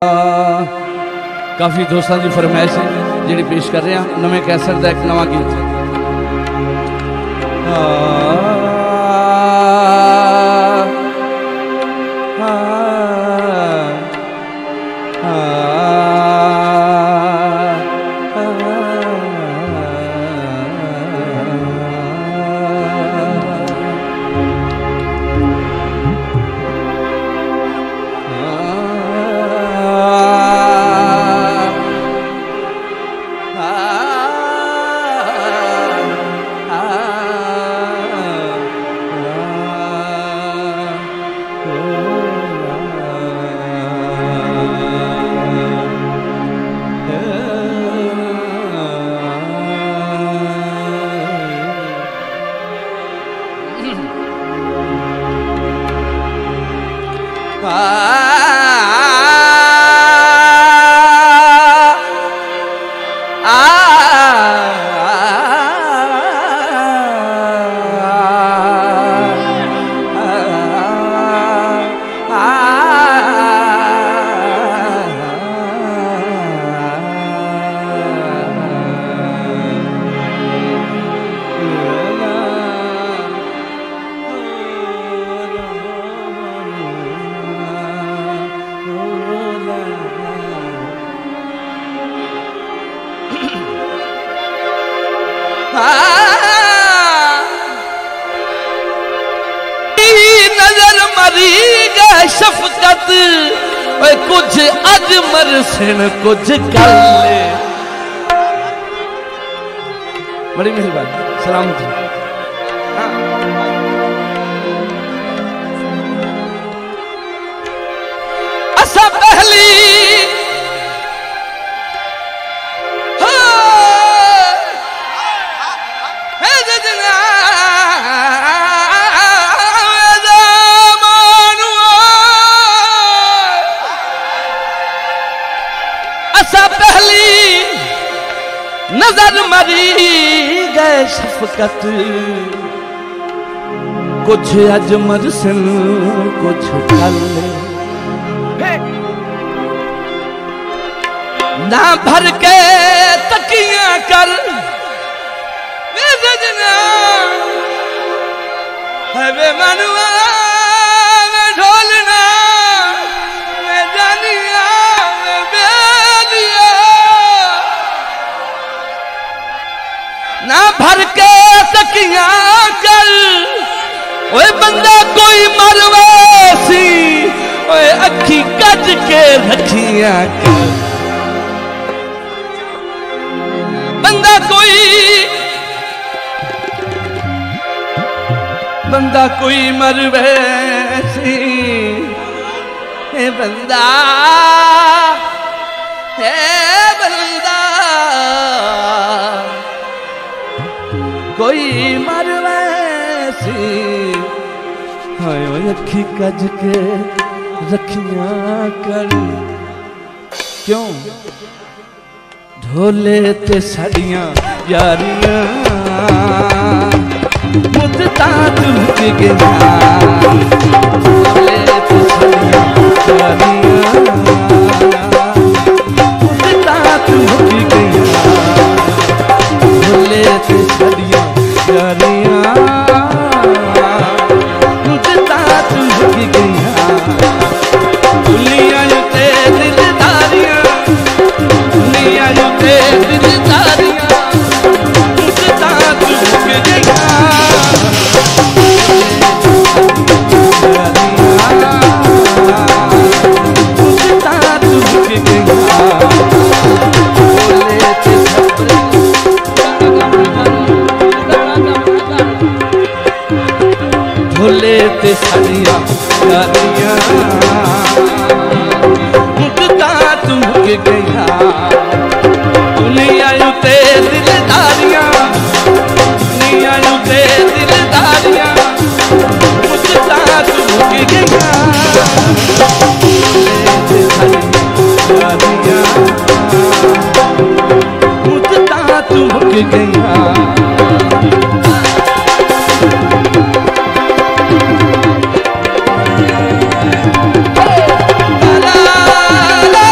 काफ़ी दोस्तों की फरमाइश है जी पेश कर रहे हैं नवे कैसेट का एक नवा गीत। नजर मरी गए शफकत कुछ अजमर सिन कुछ कल। बड़ी मेहरबानी सलामत। असा पहली नजर मरी गए शफकत कुछ अजमर सिन कुछ कल। ना भर के तकिया कर वे मनुआ में ढोलना में जानिया में बेलिया। ना भर के तकिया कर ओए बंदा कोई मरवासी ओए अखी कज के रखिया कर। बंदा कोई मरवैसी बंदा कोई मरवैसी अखी कज के रखिया कर। क्यों ढोले ते साड़ियां यारियां मुद्दा झुक गया। ढोले ते साड़ियां यारियां मुद्दा झुक गया। ढोले ते साड़ियां यारियां मुद्दा झुक गया। दुनिया ते दिलदारियां दुनिया ते दिलदारियां मुद्दा झुक गया। ढोले ते साड़ियां यारियां मुद्दा झुक गया। दुनिया ते दिलदारियां दुनिया ते दिलदारियां मुद्दा झुक गया। मुद्दा झुक गया। ला ला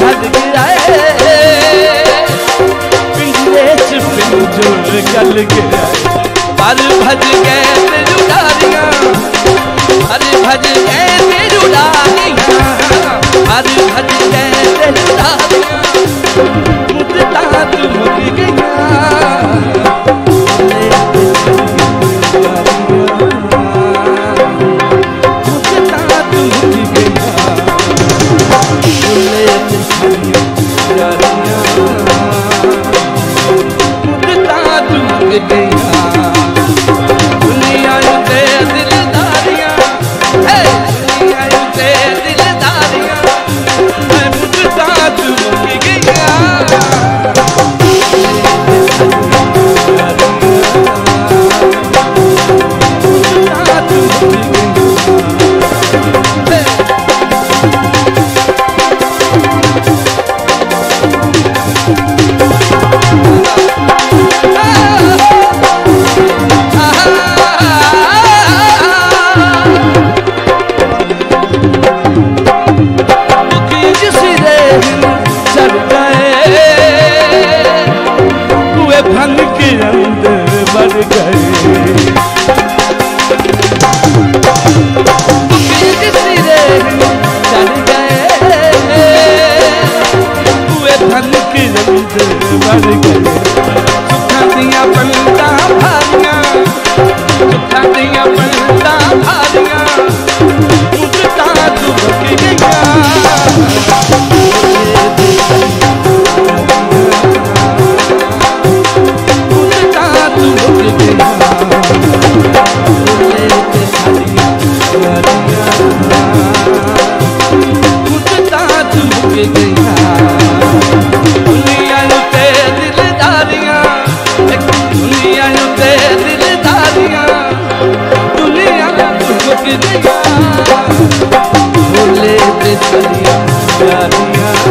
भज गया पिंजरे च पिंजर गल गया पर भज गए तेरू डारियां पर भज गए तेरू डारियां पर भज गए तेरू डारियां मुद्दा तू मुक गया बोले ते सरिया यारियां